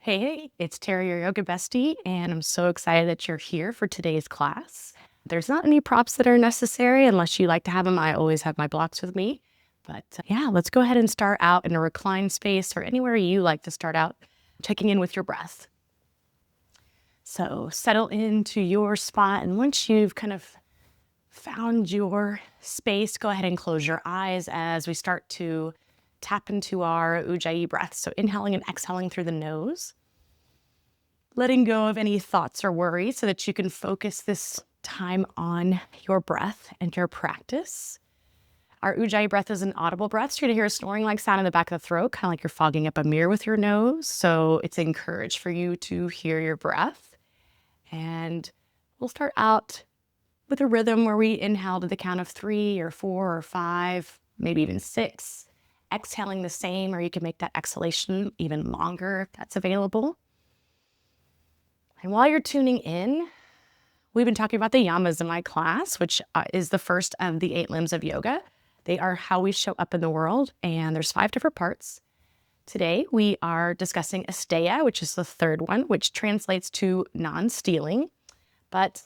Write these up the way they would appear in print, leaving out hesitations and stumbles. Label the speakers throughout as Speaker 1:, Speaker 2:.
Speaker 1: Hey, it's Terry, your yoga bestie, and I'm so excited that you're here for today's class. There's not any props that are necessary unless you like to have them. I always have my blocks with me. But yeah, let's go ahead and start out in a reclined space or anywhere you like to start out, checking in with your breath. So settle into your spot, and once you've kind of found your space, go ahead and close your eyes as we start to tap into our Ujjayi breath. So inhaling and exhaling through the nose, letting go of any thoughts or worries so that you can focus this time on your breath and your practice. Our Ujjayi breath is an audible breath. So you're going to hear a snoring-like sound in the back of the throat, kind of like you're fogging up a mirror with your nose. So it's encouraged for you to hear your breath. And we'll start out with a rhythm where we inhale to the count of 3 or 4 or 5, maybe even 6. Exhaling the same, or you can make that exhalation even longer if that's available. And while you're tuning in, we've been talking about the yamas in my class, which is the first of the 8 limbs of yoga. They are how we show up in the world, and there's 5 different parts. Today, we are discussing Asteya, which is the third one, which translates to non-stealing. But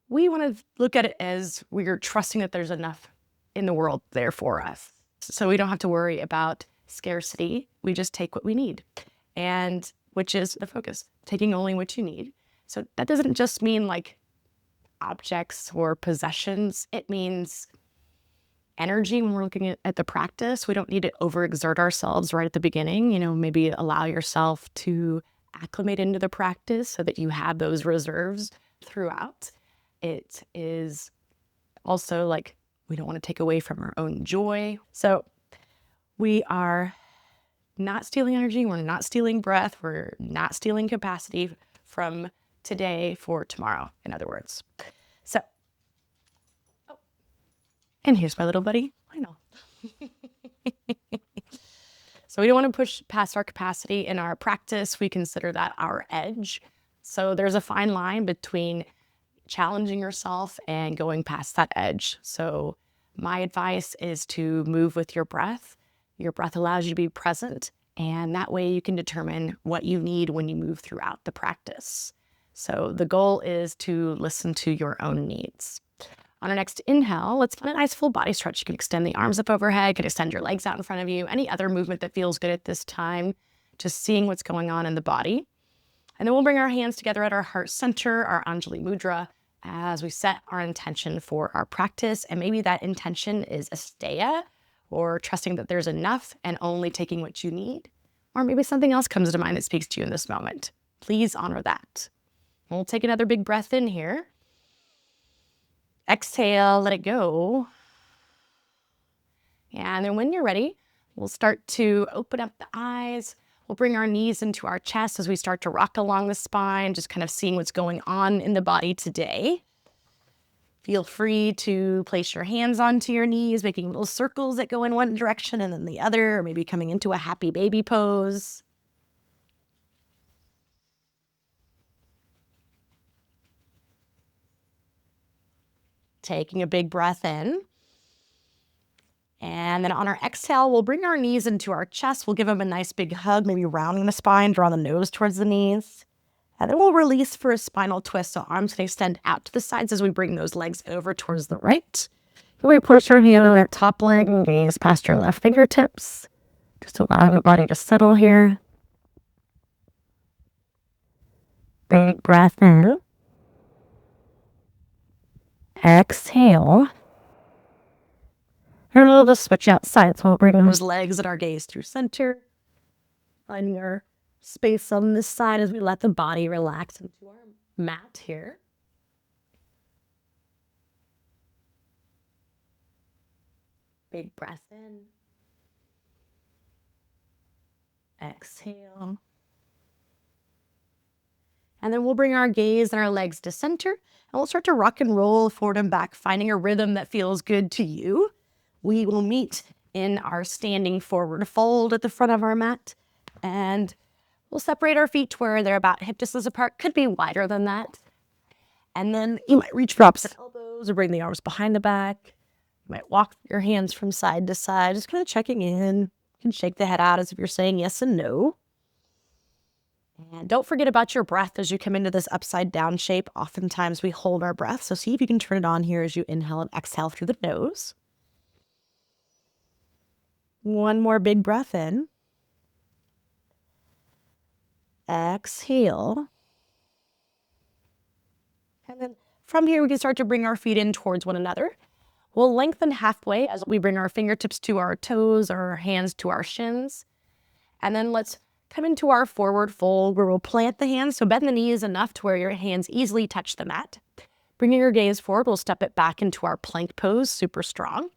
Speaker 1: we want to look at it as we're trusting that there's enough in the world there for us. So we don't have to worry about scarcity. We just take what we need, and which is the focus, taking only what you need. So that doesn't just mean like objects or possessions. It means energy when we're looking at the practice. We don't need to overexert ourselves right at the beginning. Maybe allow yourself to acclimate into the practice so that you have those reserves throughout. It is also like we don't want to take away from our own joy. So we are not stealing energy. We're not stealing breath. We're not stealing capacity from today for tomorrow, in other words. So, and here's my little buddy, Lionel. So we don't want to push past our capacity in our practice. We consider that our edge. So there's a fine line between challenging yourself and going past that edge. So my advice is to move with your breath. Your breath allows you to be present, and that way you can determine what you need when you move throughout the practice. So the goal is to listen to your own needs. On our next inhale, let's find a nice full body stretch. You can extend the arms up overhead, you can extend your legs out in front of you, any other movement that feels good at this time, just seeing what's going on in the body. And then we'll bring our hands together at our heart center, our Anjali Mudra, as we set our intention for our practice. And maybe that intention is Asteya, or trusting that there's enough and only taking what you need. Or maybe something else comes to mind that speaks to you in this moment. Please honor that. We'll take another big breath in here. Exhale, let it go. And then when you're ready, we'll start to open up the eyes. We'll bring our knees into our chest as we start to rock along the spine, just kind of seeing what's going on in the body today. Feel free to place your hands onto your knees, making little circles that go in one direction and then the other, or maybe coming into a happy baby pose. Taking a big breath in. And then on our exhale, we'll bring our knees into our chest. We'll give them a nice big hug, maybe rounding the spine, draw the nose towards the knees. And then we'll release for a spinal twist. So arms can extend out to the sides as we bring those legs over towards the right. We push our hand on our top leg and gaze past your left fingertips. Just allow your body to settle here. Big breath in. Exhale. And we'll just switch out sides. We'll bring those legs and our gaze through center. Finding our space on this side as we let the body relax into our mat here. Big breath in. Exhale. And then we'll bring our gaze and our legs to center, and we'll start to rock and roll forward and back, finding a rhythm that feels good to you. We will meet in our standing forward fold at the front of our mat, and we'll separate our feet to where they're about hip distance apart, could be wider than that. And then you might reach for opposite elbows or bring the arms behind the back. You might walk your hands from side to side, just kind of checking in. You can shake the head out as if you're saying yes and no. And don't forget about your breath as you come into this upside down shape. Oftentimes we hold our breath. So see if you can turn it on here as you inhale and exhale through the nose. One more big breath in. Exhale. And then from here, we can start to bring our feet in towards one another. We'll lengthen halfway as we bring our fingertips to our toes or our hands to our shins. And then let's come into our forward fold where we'll plant the hands. So bend the knees enough to where your hands easily touch the mat. Bringing your gaze forward, we'll step it back into our plank pose, super strong.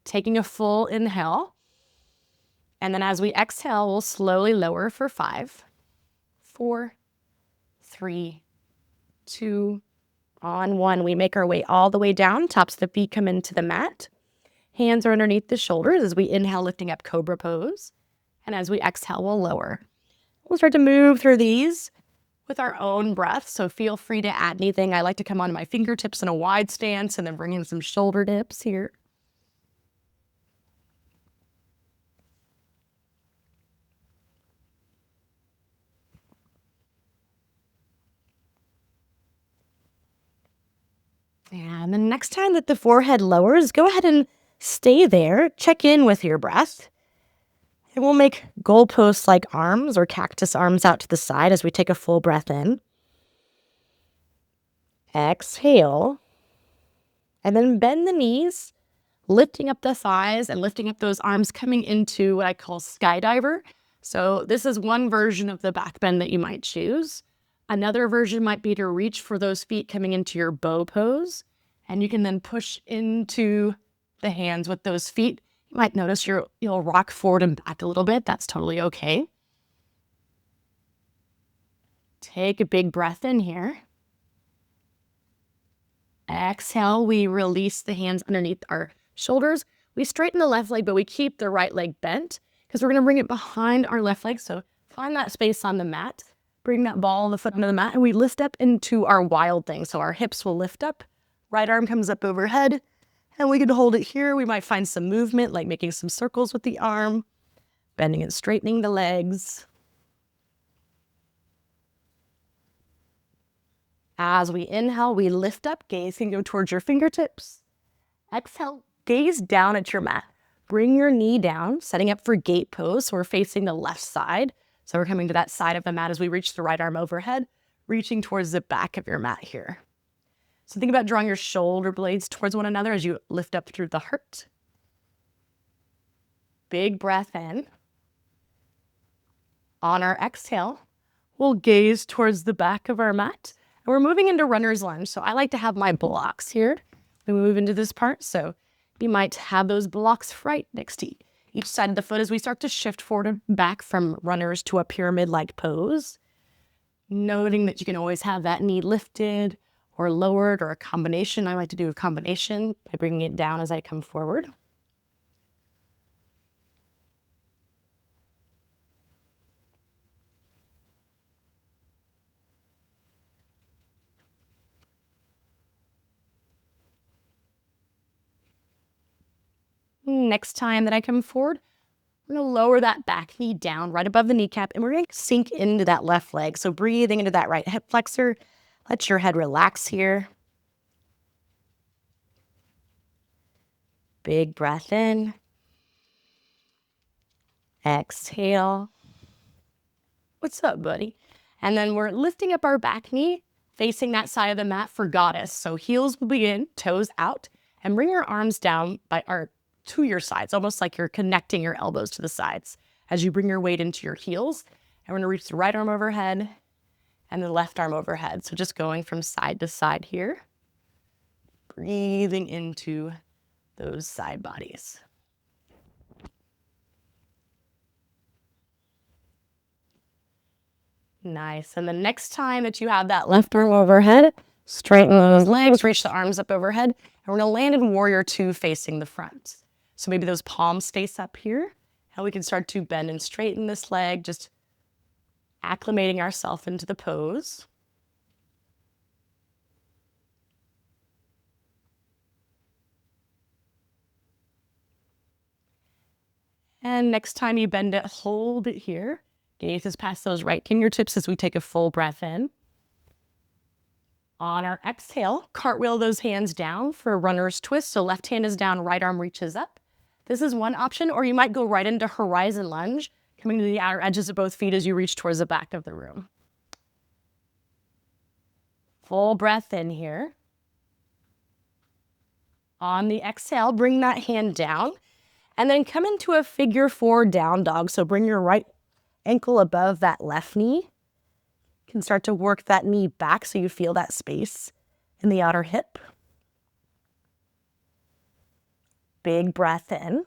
Speaker 1: Taking a full inhale. And then as we exhale, we'll slowly lower for 5, 4, 3, 2, on 1. We make our way all the way down. Tops of the feet come into the mat. Hands are underneath the shoulders as we inhale, lifting up cobra pose. And as we exhale, we'll lower. We'll start to move through these with our own breath. So feel free to add anything. I like to come onto my fingertips in a wide stance and then bring in some shoulder dips here. And the next time that the forehead lowers, go ahead and stay there. Check in with your breath. And we'll make goalpost-like arms or cactus arms out to the side as we take a full breath in. Exhale. And then bend the knees, lifting up the thighs and lifting up those arms, coming into what I call skydiver. So this is one version of the back bend that you might choose. Another version might be to reach for those feet coming into your bow pose. And you can then push into the hands with those feet. You might notice you'll rock forward and back a little bit. That's totally okay. Take a big breath in here. Exhale, we release the hands underneath our shoulders. We straighten the left leg, but we keep the right leg bent because we're going to bring it behind our left leg. So find that space on the mat. Bring that ball of the foot onto the mat, and we lift up into our wild thing. So our hips will lift up. Right arm comes up overhead, and we can hold it here. We might find some movement, like making some circles with the arm, bending and straightening the legs. As we inhale, we lift up. Gaze can go towards your fingertips. Exhale, gaze down at your mat. Bring your knee down, setting up for gate pose. So we're facing the left side. So we're coming to that side of the mat as we reach the right arm overhead, reaching towards the back of your mat here. So think about drawing your shoulder blades towards one another as you lift up through the heart. Big breath in. On our exhale, we'll gaze towards the back of our mat. And we're moving into runner's lunge. So I like to have my blocks here. We move into this part. So you might have those blocks right next to each side of the foot as we start to shift forward and back from runners to a pyramid-like pose. Noting that you can always have that knee lifted or lowered or a combination. I like to do a combination by bringing it down as I come forward. Next time that I come forward, we're going to lower that back knee down right above the kneecap, and we're going to sink into that left leg. So breathing into that right hip flexor. Let your head relax here. Big breath in. Exhale. What's up, buddy? And then we're lifting up our back knee, facing that side of the mat for goddess. So heels will begin, toes out, and bring your arms down to your sides, almost like you're connecting your elbows to the sides as you bring your weight into your heels. And we're going to reach the right arm overhead and the left arm overhead. So just going from side to side here, breathing into those side bodies. Nice. And the next time that you have that left arm overhead, straighten those legs, reach the arms up overhead, and we're going to land in warrior two facing the front. So maybe those palms face up here, and we can start to bend and straighten this leg, just acclimating ourselves into the pose. And next time you bend it, hold it here. Gaze is past those right fingertips as we take a full breath in. On our exhale, cartwheel those hands down for a runner's twist. So left hand is down, right arm reaches up. This is one option, or you might go right into horizon lunge, coming to the outer edges of both feet as you reach towards the back of the room. Full breath in here. On the exhale, bring that hand down and then come into a figure 4 down dog. So bring your right ankle above that left knee. You can start to work that knee back so you feel that space in the outer hip. Big breath in.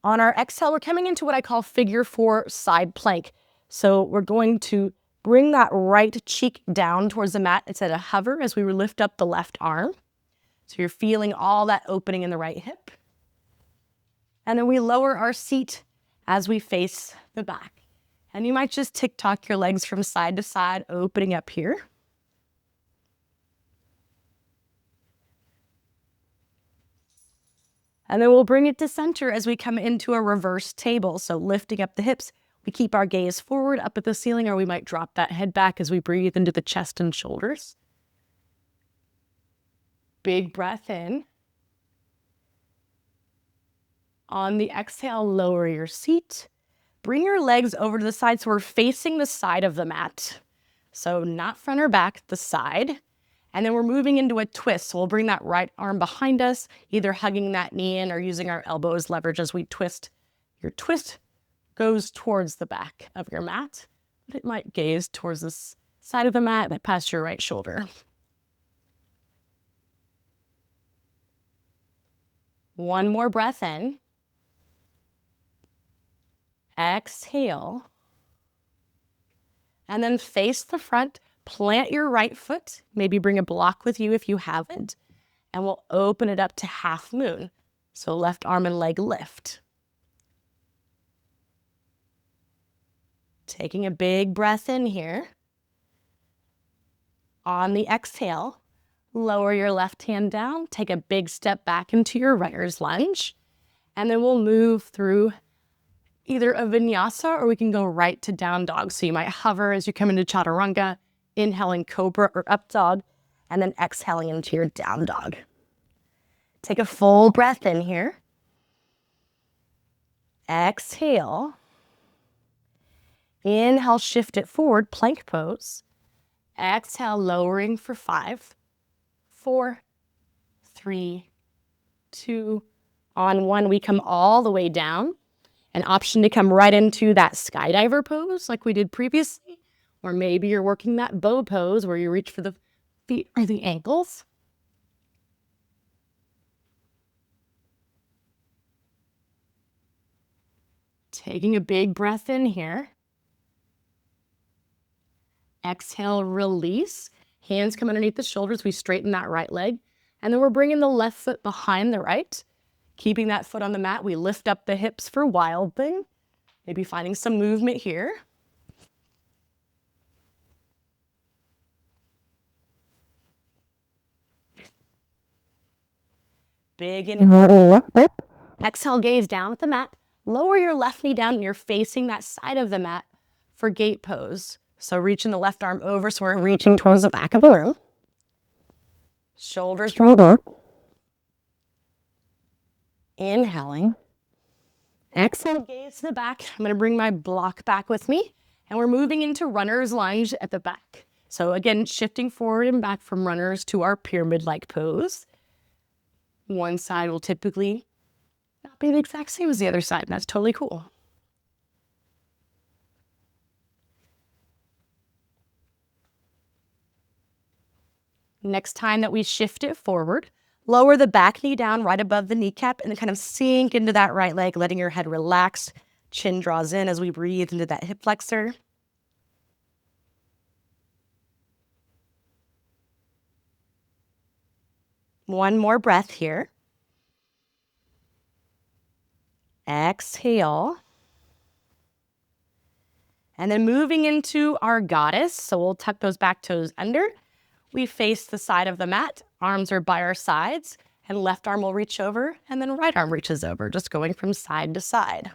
Speaker 1: On our exhale, we're coming into what I call figure 4 side plank. So we're going to bring that right cheek down towards the mat. It's at a hover as we lift up the left arm. So you're feeling all that opening in the right hip. And then we lower our seat as we face the back. And you might just tick-tock your legs from side to side, opening up here. And then we'll bring it to center as we come into a reverse table. So lifting up the hips, we keep our gaze forward up at the ceiling, or we might drop that head back as we breathe into the chest and shoulders. Big breath in. On the exhale, lower your seat. Bring your legs over to the side so we're facing the side of the mat. So not front or back, the side. And then we're moving into a twist. So we'll bring that right arm behind us, either hugging that knee in or using our elbows leverage as we twist. Your twist goes towards the back of your mat, but it might gaze towards the side of the mat that past your right shoulder. One more breath in. Exhale. And then face the front. Plant your right foot, maybe bring a block with you if you haven't, and we'll open it up to half moon. So left arm and leg lift. Taking a big breath in here. On the exhale, lower your left hand down, take a big step back into your runner's lunge, and then we'll move through either a vinyasa or we can go right to down dog. So you might hover as you come into chaturanga, inhaling cobra or up dog, and then exhaling into your down dog. Take a full breath in here. Exhale. Inhale, shift it forward, plank pose. Exhale, lowering for 5, 4, 3, 2. On 1, we come all the way down. An option to come right into that skydiver pose like we did previously. Or maybe you're working that bow pose where you reach for the feet or the ankles. Taking a big breath in here. Exhale, release. Hands come underneath the shoulders. We straighten that right leg. And then we're bringing the left foot behind the right. Keeping that foot on the mat, we lift up the hips for wild thing. Maybe finding some movement here. Big inhale. Exhale, gaze down at the mat. Lower your left knee down and you're facing that side of the mat for gate pose. So reaching the left arm over so we're reaching towards the back of the room. Shoulders rolled up. Inhaling. Exhale, gaze to the back. I'm going to bring my block back with me. And we're moving into runner's lunge at the back. So again, shifting forward and back from runners to our pyramid-like pose. One side will typically not be the exact same as the other side, and that's totally cool. Next time that we shift it forward, lower the back knee down right above the kneecap and then kind of sink into that right leg, letting your head relax. Chin draws in as we breathe into that hip flexor. One more breath here. Exhale. And then moving into our goddess. So we'll tuck those back toes under. We face the side of the mat. Arms are by our sides. And left arm will reach over. And then right arm reaches over, just going from side to side.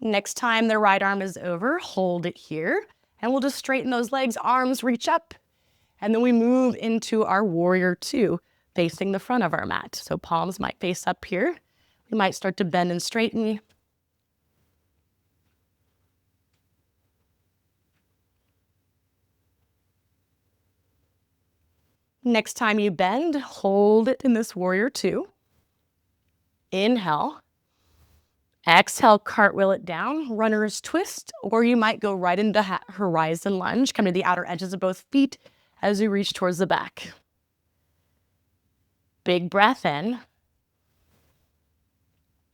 Speaker 1: Next time the right arm is over, hold it here, and we'll just straighten those legs, arms reach up, and then we move into our warrior two, facing the front of our mat. So palms might face up here. We might start to bend and straighten. Next time you bend, hold it in this warrior two. Inhale. Exhale, cartwheel it down, runner's twist, or you might go right into horizon lunge, come to the outer edges of both feet as you reach towards the back. Big breath in.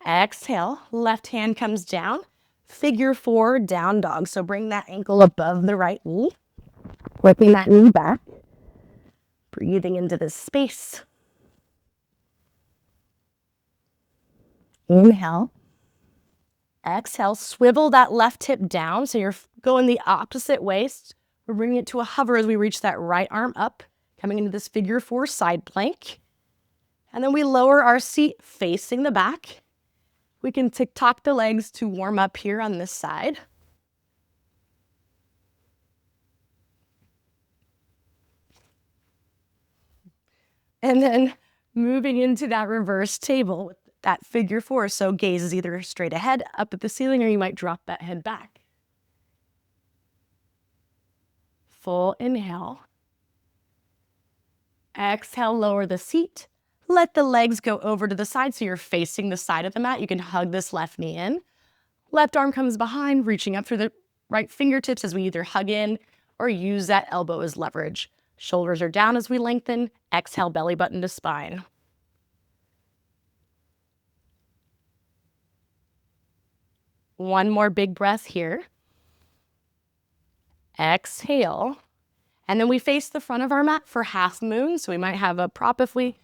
Speaker 1: Exhale, left hand comes down, figure four, down dog. So bring that ankle above the right knee, whipping that knee back, breathing into this space. Inhale. Exhale, swivel that left hip down. So you're going the opposite way. We're bringing it to a hover as we reach that right arm up, coming into this figure four side plank. And then we lower our seat facing the back. We can tick-tock the legs to warm up here on this side. And then moving into that reverse table with that figure four. So gaze is either straight ahead, up at the ceiling, or you might drop that head back. Full inhale. Exhale, lower the seat. Let the legs go over to the side so you're facing the side of the mat. You can hug this left knee in. Left arm comes behind, reaching up through the right fingertips as we either hug in or use that elbow as leverage. Shoulders are down as we lengthen. Exhale, belly button to spine. One more big breath here. Exhale. And then we face the front of our mat for half moon. So we might have a prop if we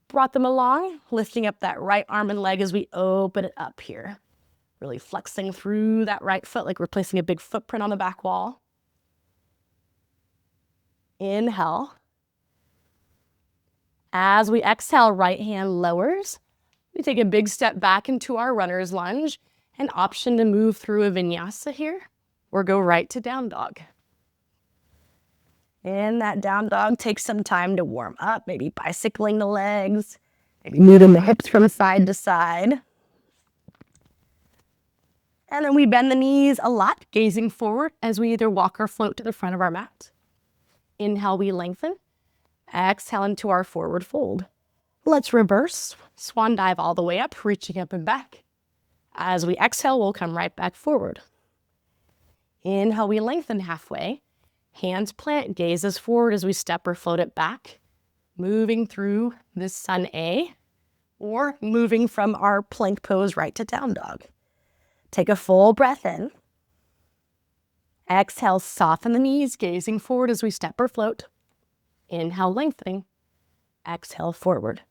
Speaker 1: brought them along, lifting up that right arm and leg as we open it up here. Really flexing through that right foot like we're placing a big footprint on the back wall. Inhale. As we exhale, right hand lowers. We take a big step back into our runner's lunge. An option to move through a vinyasa here or go right to down dog. In that down dog, take some time to warm up, maybe bicycling the legs, maybe moving the hips from side to side. And then we bend the knees a lot, gazing forward as we either walk or float to the front of our mat. Inhale, we lengthen. Exhale into our forward fold. Let's reverse, swan dive all the way up, reaching up and back. As we exhale, we'll come right back forward. Inhale, we lengthen halfway. Hands plant, gazes forward as we step or float it back. Moving through this sun A, or moving from our plank pose right to down dog. Take a full breath in. Exhale, soften the knees, gazing forward as we step or float. Inhale, lengthening. Exhale, forward.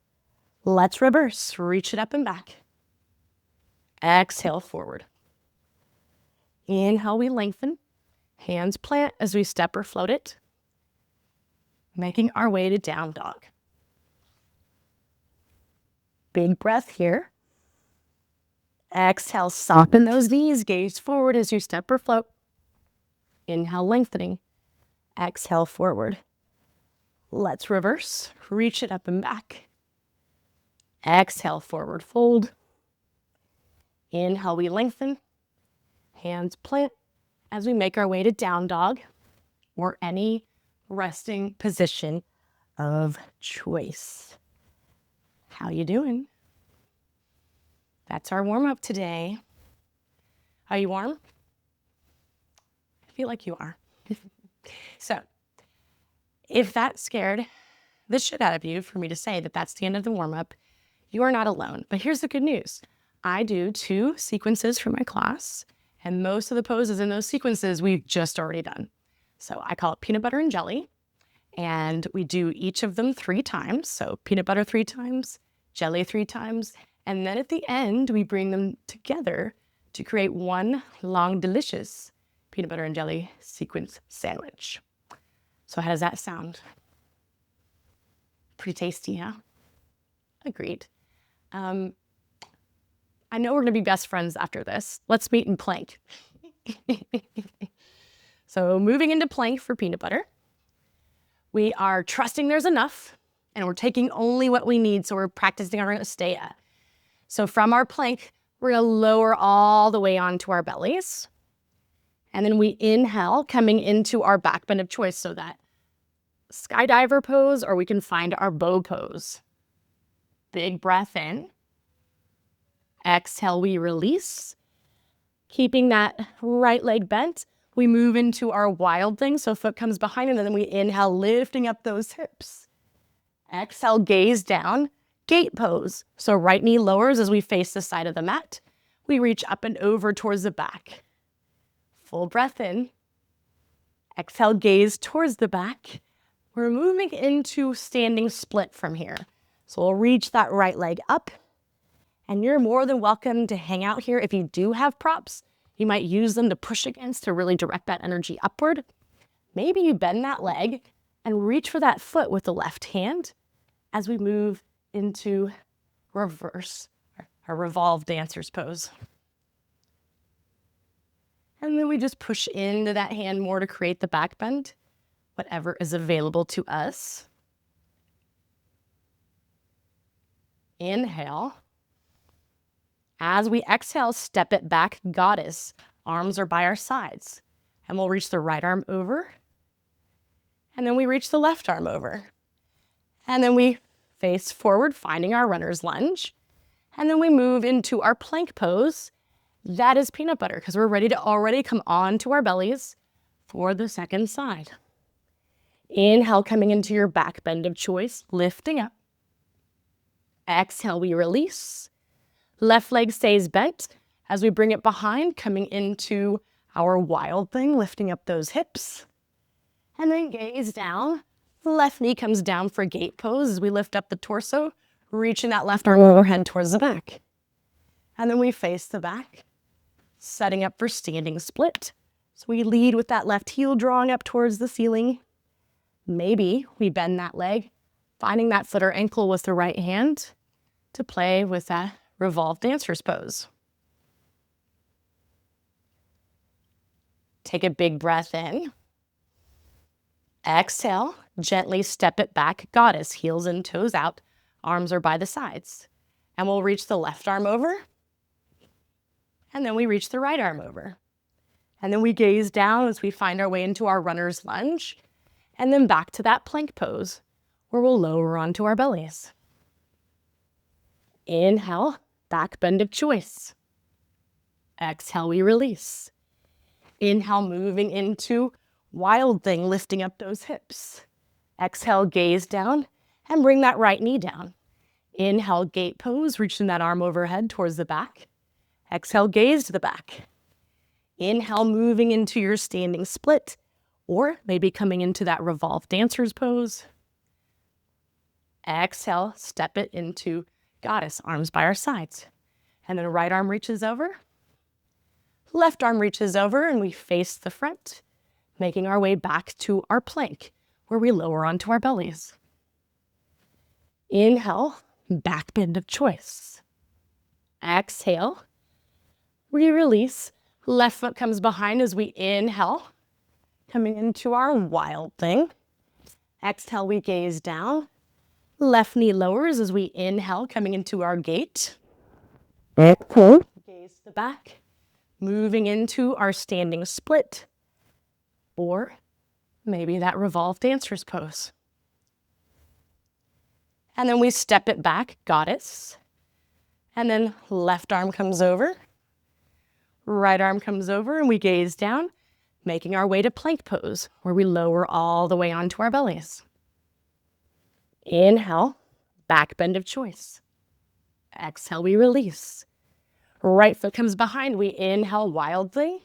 Speaker 1: Let's reverse, reach it up and back. Exhale, forward. Inhale, we lengthen. Hands plant as we step or float it. Making our way to down dog. Big breath here. Exhale, soften those knees, gaze forward as you step or float. Inhale, lengthening. Exhale, forward. Let's reverse, reach it up and back. Exhale, forward fold. Inhale, we lengthen. Hands plant as we make our way to down dog or any resting position of choice. How you doing? That's our warm-up today. Are you warm? I feel like you are. So, if that scared the shit out of you for me to say that that's the end of the warm-up, you are not alone. But here's the good news. I do 2 sequences for my class, and most of the poses in those sequences we've just already done. So I call it peanut butter and jelly, and we do each of them 3 times. So peanut butter 3 times, jelly 3 times, and then at the end we bring them together to create one long, delicious peanut butter and jelly sequence sandwich. So how does that sound? Pretty tasty, huh? Agreed. I know we're gonna be best friends after this. Let's meet in plank. So moving into plank for peanut butter. We are trusting there's enough and we're taking only what we need. So we're practicing our Asteya. So from our plank, we're gonna lower all the way onto our bellies. And then we inhale, coming into our back bend of choice. So that skydiver pose, or we can find our bow pose. Big breath in. Exhale, we release. Keeping that right leg bent, we move into our wild thing. So foot comes behind and then we inhale, lifting up those hips. Exhale, gaze down, gate pose. So right knee lowers as we face the side of the mat. We reach up and over towards the back. Full breath in. Exhale, gaze towards the back. We're moving into standing split from here. So we'll reach that right leg up. And you're more than welcome to hang out here. If you do have props, you might use them to push against to really direct that energy upward. Maybe you bend that leg and reach for that foot with the left hand as we move into reverse, or revolve dancer's pose. And then we just push into that hand more to create the back bend, whatever is available to us. Inhale. As we exhale, step it back, goddess. Arms are by our sides. And we'll reach the right arm over. And then we reach the left arm over. And then we face forward, finding our runner's lunge. And then we move into our plank pose. That is peanut butter, because we're ready to already come onto our bellies for the second side. Inhale, coming into your back bend of choice, lifting up. Exhale, we release. Left leg stays bent as we bring it behind, coming into our wild thing, lifting up those hips. And then gaze down. The left knee comes down for gate pose as we lift up the torso, reaching that left arm overhead towards the back. And then we face the back, setting up for standing split. So we lead with that left heel drawing up towards the ceiling. Maybe we bend that leg, finding that foot or ankle with the right hand to play with that revolve dancer's pose. Take a big breath in. Exhale, gently step it back, goddess, heels and toes out, arms are by the sides. And we'll reach the left arm over. And then we reach the right arm over. And then we gaze down as we find our way into our runner's lunge. And then back to that plank pose where we'll lower onto our bellies. Inhale, back bend of choice. Exhale, we release. Inhale, moving into wild thing, lifting up those hips. Exhale, gaze down and bring that right knee down. Inhale, gate pose, reaching that arm overhead towards the back. Exhale, gaze to the back. Inhale, moving into your standing split, or maybe coming into that revolve dancer's pose. Exhale, step it into goddess, arms by our sides. And then right arm reaches over. Left arm reaches over and we face the front, making our way back to our plank where we lower onto our bellies. Inhale, back bend of choice. Exhale, we release. Left foot comes behind as we inhale, coming into our wild thing. Exhale, we gaze down. Left knee lowers as we inhale, coming into our gate. Exhale. Gaze to the back. Moving into our standing split. Or maybe that revolve dancer's pose. And then we step it back, goddess. And then left arm comes over. Right arm comes over and we gaze down, making our way to plank pose, where we lower all the way onto our bellies. Inhale, back bend of choice. Exhale, we release. Right foot comes behind, we inhale wildly.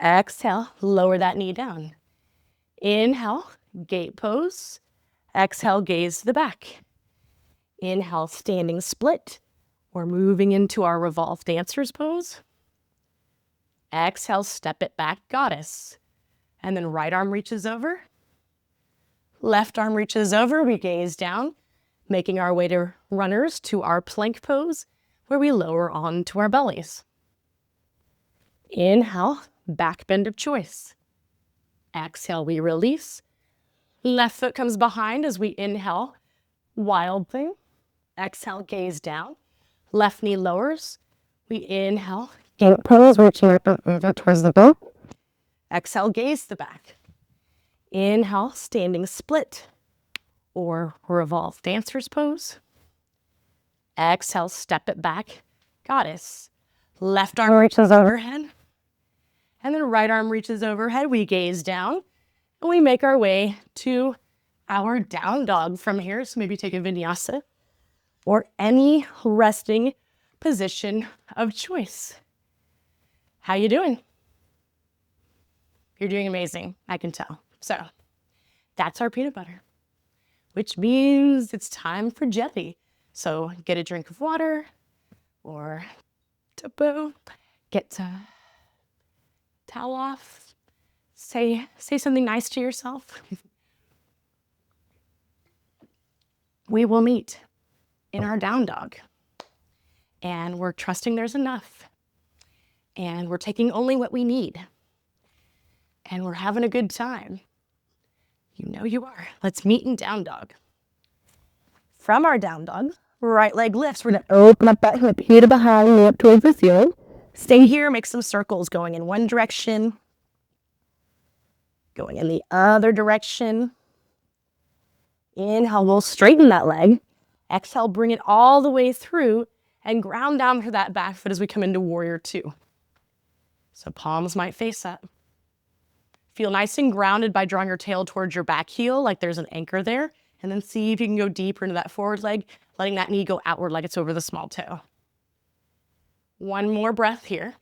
Speaker 1: Exhale, lower that knee down. Inhale, gate pose. Exhale, gaze to the back. Inhale, standing split. We're moving into our revolve dancer's pose. Exhale, step it back, goddess. And then right arm reaches over. Left arm reaches over, we gaze down, making our way to runners to our plank pose, where we lower onto our bellies. Inhale, back bend of choice. Exhale, we release. Left foot comes behind as we inhale, wild thing. Exhale, gaze down. Left knee lowers. We inhale, gate pose, reaching up over towards the bow. Exhale, gaze the back. Inhale, standing split or revolve dancer's pose. Exhale, step it back, goddess. Left arm reaches overhead, and then right arm reaches overhead. We gaze down, and we make our way to our down dog from here. So maybe take a vinyasa or any resting position of choice. How you doing? You're doing amazing, I can tell. So that's our peanut butter, which means it's time for jelly. So get a drink of water or topo, get a towel off, say something nice to yourself. We will meet in our down dog, and we're trusting there's enough, and we're taking only what we need, and we're having a good time. You know you are. Let's meet in down dog. From our down dog, right leg lifts. We're gonna open up that hip, heel to behind, knee up towards the ceiling. Stay here, make some circles going in one direction, going in the other direction. Inhale, we'll straighten that leg. Exhale, bring it all the way through and ground down for that back foot as we come into warrior two. So palms might face up. Feel nice and grounded by drawing your tail towards your back heel, like there's an anchor there. And then see if you can go deeper into that forward leg, letting that knee go outward like it's over the small toe. One more breath here.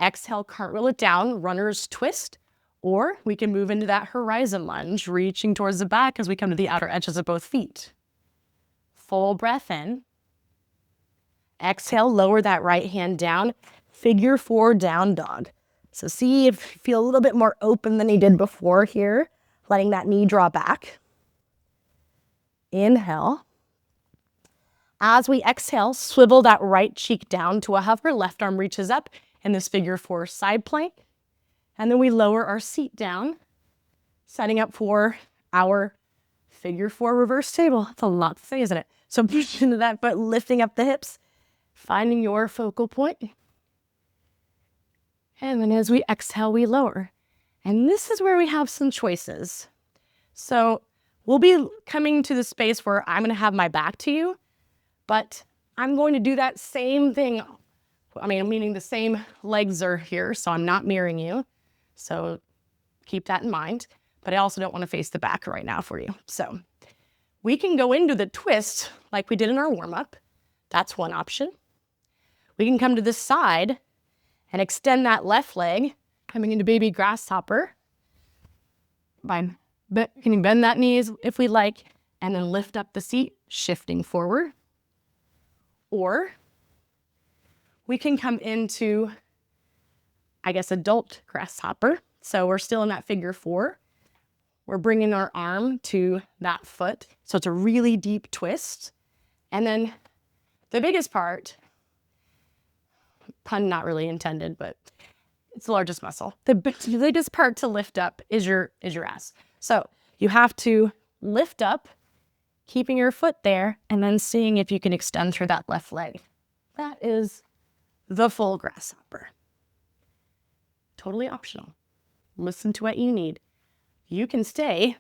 Speaker 1: Exhale, cartwheel it down, runner's twist, or we can move into that horizon lunge, reaching towards the back as we come to the outer edges of both feet. Full breath in. Exhale, lower that right hand down, figure four down dog. So see if you feel a little bit more open than you did before here, letting that knee draw back. Inhale. As we exhale, swivel that right cheek down to a hover, left arm reaches up in this figure four side plank. And then we lower our seat down, setting up for our figure four reverse table. That's a lot to say, isn't it? So push into that foot, lifting up the hips, finding your focal point. And then as we exhale, we lower. And this is where we have some choices. So we'll be coming to the space where I'm going to have my back to you, but I'm going to do that same thing. Meaning the same legs are here, so I'm not mirroring you. So keep that in mind, but I also don't want to face the back right now for you. So we can go into the twist like we did in our warm-up. That's one option. We can come to the side and extend that left leg, coming into baby grasshopper. Fine. But can you bend that knee if we like, and then lift up the seat, shifting forward. Or we can come into, adult grasshopper. So we're still in that figure four. We're bringing our arm to that foot. So it's a really deep twist. And then the biggest part, pun not really intended, but it's the largest muscle. The biggest part to lift up is your ass. So you have to lift up, keeping your foot there, and then seeing if you can extend through that left leg. That is the full grasshopper. Totally optional. Listen to what you need. You can stay,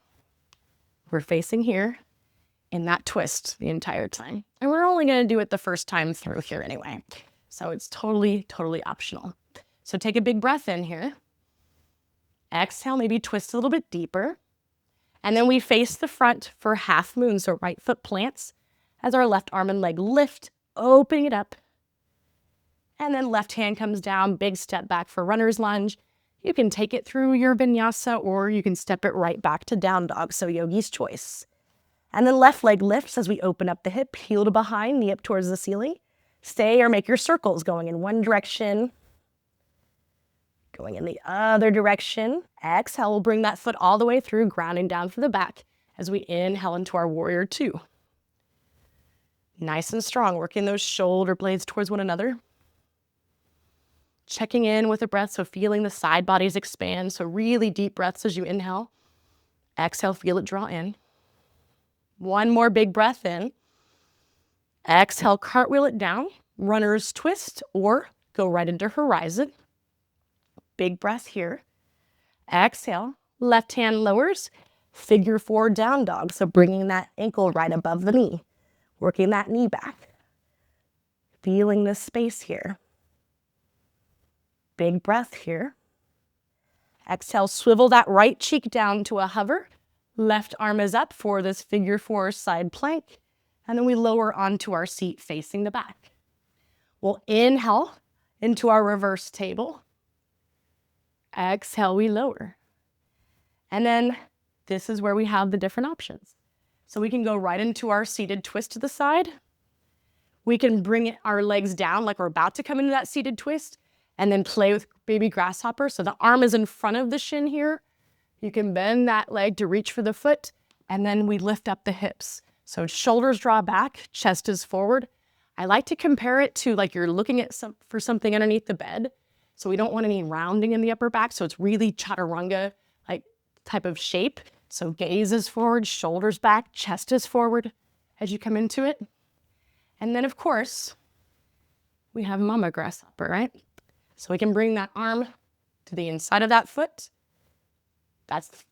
Speaker 1: we're facing here, in that twist the entire time. And we're only going to do it the first time through here anyway. So it's totally, totally optional. So take a big breath in here. Exhale, maybe twist a little bit deeper. And then we face the front for half moon. So right foot plants as our left arm and leg lift, opening it up. And then left hand comes down, big step back for runner's lunge. You can take it through your vinyasa or you can step it right back to down dog. So yogi's choice. And then left leg lifts as we open up the hip, heel to behind, knee up towards the ceiling. Stay or make your circles going in one direction, going in the other direction. Exhale, we'll bring that foot all the way through, grounding down for the back as we inhale into our warrior two. Nice and strong, working those shoulder blades towards one another. Checking in with the breath, so feeling the side bodies expand. So really deep breaths as you inhale. Exhale, feel it draw in. One more big breath in. Exhale, cartwheel it down. Runner's twist or go right into horizon. Big breath here. Exhale, left hand lowers. Figure 4 down dog. So bringing that ankle right above the knee. Working that knee back. Feeling this space here. Big breath here. Exhale, swivel that right cheek down to a hover. Left arm is up for this figure 4 side plank. And then we lower onto our seat facing the back. We'll inhale into our reverse table. Exhale, we lower. And then this is where we have the different options. So we can go right into our seated twist to the side. We can bring our legs down like we're about to come into that seated twist and then play with baby grasshopper. So the arm is in front of the shin here. You can bend that leg to reach for the foot, and then we lift up the hips. So shoulders draw back, chest is forward. I like to compare it to like you're looking at for something underneath the bed. So we don't want any rounding in the upper back. So it's really chaturanga like type of shape. So gaze is forward, shoulders back, chest is forward as you come into it. And then of course, we have mama grasshopper, right? So we can bring that arm to the inside of that foot.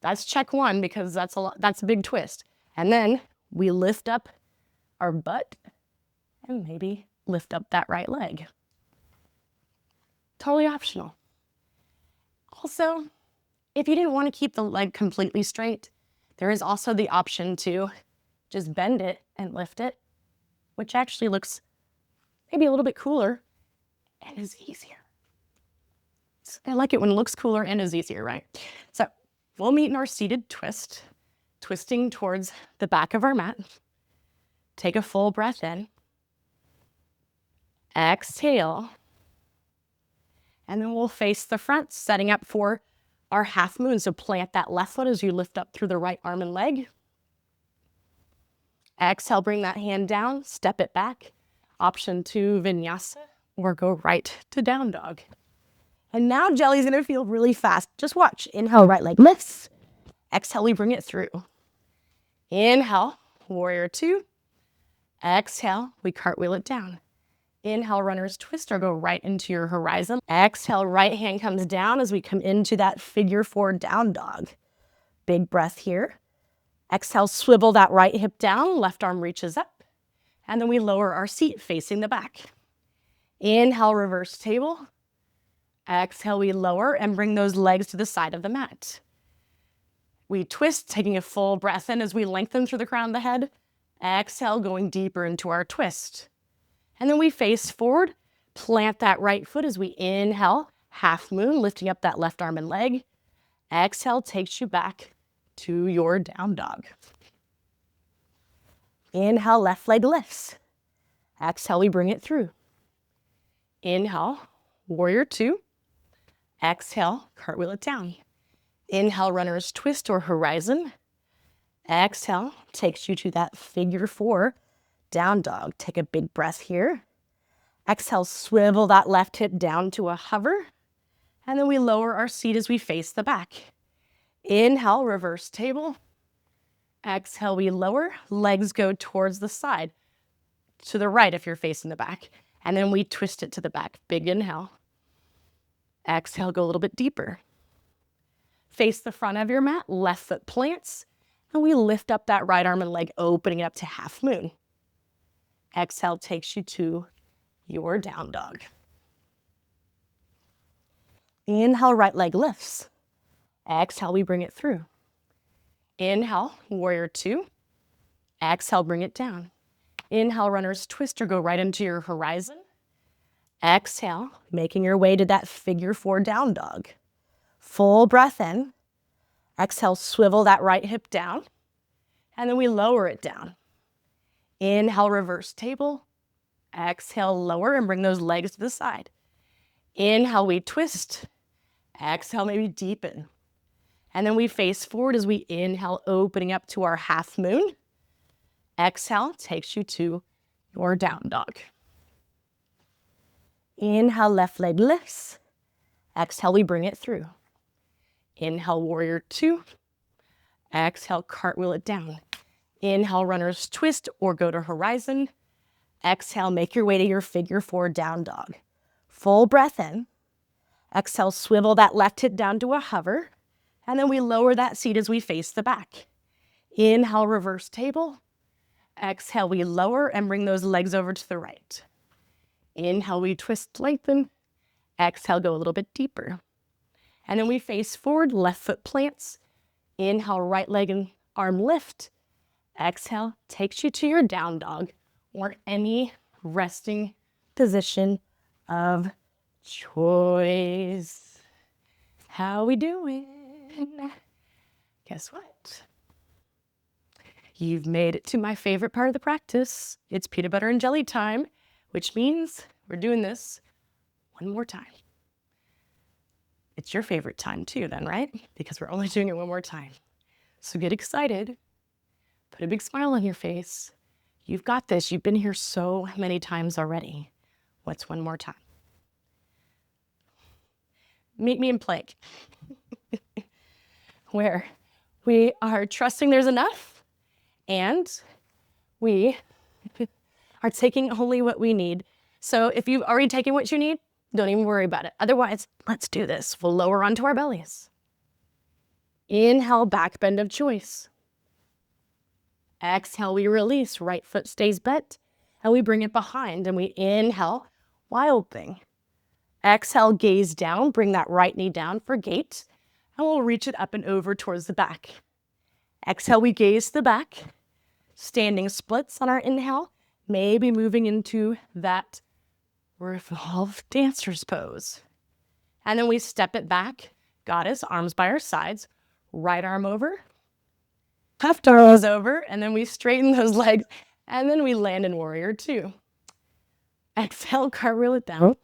Speaker 1: That's check 1 because that's a big twist. And then we lift up our butt and maybe lift up that right leg. Totally optional. Also, if you didn't want to keep the leg completely straight, there is also the option to just bend it and lift it, which actually looks maybe a little bit cooler and is easier. I like it when it looks cooler and is easier, right? So we'll meet in our seated twist, twisting towards the back of our mat. Take a full breath in. Exhale. And then we'll face the front, setting up for our half moon. So plant that left foot as you lift up through the right arm and leg. Exhale, bring that hand down, step it back. Option 2, Vinyasa, or go right to down dog. And now jelly's gonna feel really fast. Just watch. Inhale, right leg lifts. Exhale, we bring it through. Inhale, warrior 2. Exhale, we cartwheel it down. Inhale, runner's twist or go right into your horizon. Exhale, right hand comes down as we come into that figure 4 down dog. Big breath here. Exhale, swivel that right hip down, left arm reaches up. And then we lower our seat facing the back. Inhale, reverse table. Exhale, we lower and bring those legs to the side of the mat. We twist, taking a full breath in as we lengthen through the crown of the head. Exhale, going deeper into our twist. And then we face forward, plant that right foot as we inhale, half moon, lifting up that left arm and leg. Exhale takes you back to your down dog. Inhale, left leg lifts. Exhale, we bring it through. Inhale, warrior 2. Exhale, cartwheel it down. Inhale, runner's twist or horizon. Exhale, takes you to that figure 4 down dog. Take a big breath here. Exhale, swivel that left hip down to a hover. And then we lower our seat as we face the back. Inhale, reverse table. Exhale, we lower. Legs go towards the side. To the right if you're facing the back. And then we twist it to the back. Big inhale. Exhale, go a little bit deeper. Face the front of your mat, left foot plants. And we lift up that right arm and leg, opening it up to half moon. Exhale takes you to your down dog. Inhale, right leg lifts. Exhale, we bring it through. Inhale, warrior 2. Exhale, bring it down. Inhale, runner's twist or go right into your horizon. Exhale, making your way to that figure 4 down dog. Full breath in. Exhale, swivel that right hip down. And then we lower it down. Inhale, reverse table. Exhale, lower and bring those legs to the side. Inhale, we twist. Exhale, maybe deepen. And then we face forward as we inhale, opening up to our half moon. Exhale takes you to your down dog. Inhale, left leg lifts. Exhale, we bring it through. Inhale, warrior two. Exhale, cartwheel it down. Inhale, runner's twist or go to horizon. Exhale, make your way to your figure four down dog. Full breath in. Exhale, swivel that left hip down to a hover. And then we lower that seat as we face the back. Inhale, reverse table. Exhale, we lower and bring those legs over to the right. Inhale, we twist, lengthen. Exhale, go a little bit deeper. And then we face forward, left foot plants. Inhale, right leg and arm lift. Exhale, takes you to your down dog or any resting position of choice. How we doing? Guess what? You've made it to my favorite part of the practice. It's peanut butter and jelly time, which means we're doing this one more time. It's your favorite time too then, right? Because we're only doing it one more time. So get excited. Put a big smile on your face. You've got this. You've been here so many times already. What's one more time? Meet me in plank, where we are trusting there's enough and we are taking only what we need. So if you've already taken what you need, don't even worry about it. Otherwise, let's do this. We'll lower onto our bellies. Inhale, back bend of choice. Exhale, we release. Right foot stays bent, and we bring it behind, and we inhale, wild thing. Exhale, gaze down. Bring that right knee down for gate, and we'll reach it up and over towards the back. Exhale, we gaze to the back. Standing splits on our inhale, maybe moving into that revolve dancer's pose. And then we step it back, goddess, arms by our sides, right arm over, left arm is over, and then we straighten those legs, and then we land in warrior two. Exhale, cartwheel it down.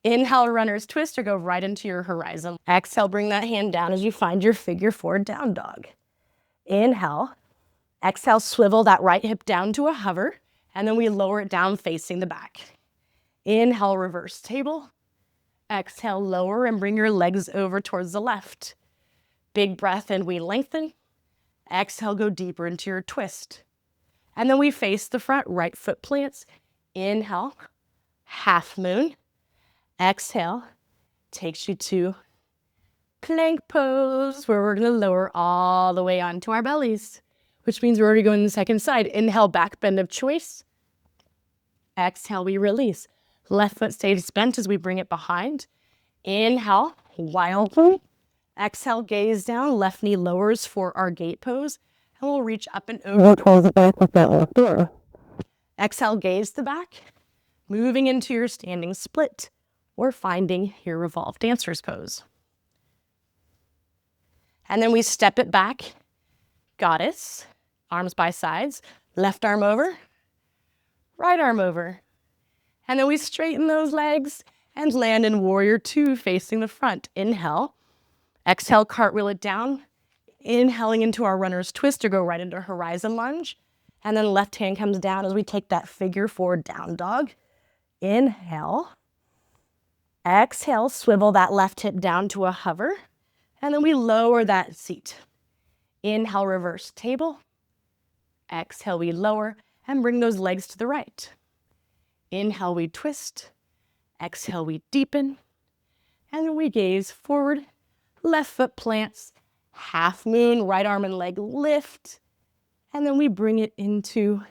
Speaker 1: Inhale, runner's twist or go right into your horizon. Exhale, bring that hand down as you find your figure four down dog. Inhale. Exhale, swivel that right hip down to a hover, and then we lower it down facing the back. Inhale, reverse table. Exhale, lower and bring your legs over towards the left. Big breath in, we lengthen. Exhale, go deeper into your twist. And then we face the front, right foot plants. Inhale, half moon. Exhale, takes you to plank pose, where we're gonna lower all the way onto our bellies, which means we're already going to the second side. Inhale, back bend of choice. Exhale, we release. Left foot stays bent as we bring it behind. Inhale, wild thing. Exhale, gaze down. Left knee lowers for our gate pose. And we'll reach up and over towards the back with that left arm. Exhale, gaze the back. Moving into your standing split or finding your revolve dancer's pose. And then we step it back. Goddess, arms by sides. Left arm over. Right arm over. And then we straighten those legs and land in warrior two facing the front. Inhale. Exhale, cartwheel it down. Inhaling into our runner's twist or go right into horizon lunge. And then left hand comes down as we take that figure four down dog. Inhale. Exhale, swivel that left hip down to a hover. And then we lower that seat. Inhale, reverse table. Exhale, we lower and bring those legs to the right. Inhale, we twist. Exhale, we deepen. And then we gaze forward. Left foot plants. Half moon, right arm and leg lift. And then we bring it into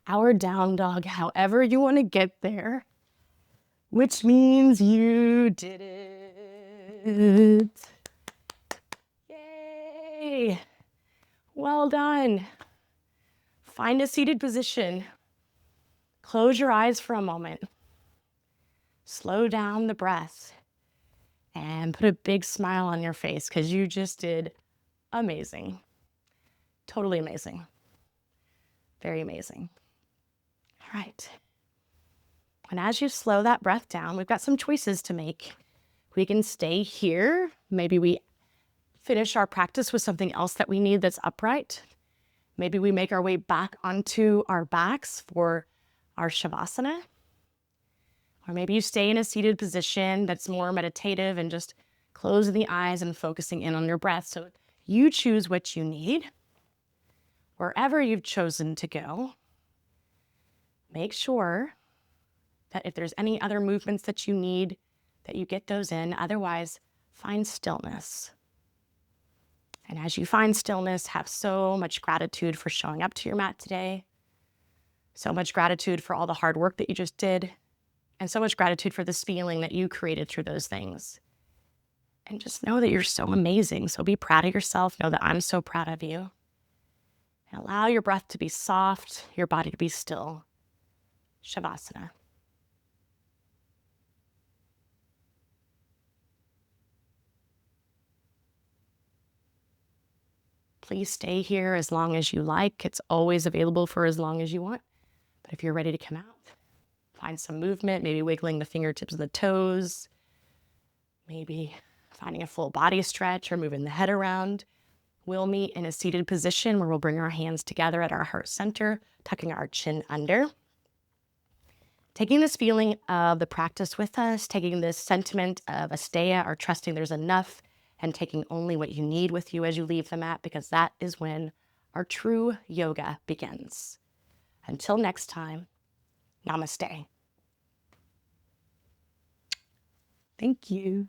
Speaker 1: our down dog, however you want to get there, which means you did it. Yay. Well done. Find a seated position. Close your eyes for a moment. Slow down the breath and put a big smile on your face because you just did amazing. Totally amazing. Very amazing. All right. And as you slow that breath down, we've got some choices to make. We can stay here. Maybe we finish our practice with something else that we need that's upright. Maybe we make our way back onto our backs for our Shavasana. Or maybe you stay in a seated position that's more meditative and just closing the eyes and focusing in on your breath. So you choose what you need. Wherever you've chosen to go, make sure that if there's any other movements that you need, that you get those in. Otherwise, find stillness. And as you find stillness, have so much gratitude for showing up to your mat today. So much gratitude for all the hard work that you just did. And so much gratitude for this feeling that you created through those things. And just know that you're so amazing. So be proud of yourself. Know that I'm so proud of you. And allow your breath to be soft, your body to be still. Shavasana. Please stay here as long as you like. It's always available for as long as you want. But if you're ready to come out, find some movement, maybe wiggling the fingertips and the toes, maybe finding a full body stretch or moving the head around. We'll meet in a seated position where we'll bring our hands together at our heart center, tucking our chin under. Taking this feeling of the practice with us, taking this sentiment of Asteya or trusting there's enough, and taking only what you need with you as you leave the mat, because that is when our true yoga begins. Until next time, namaste. Thank you.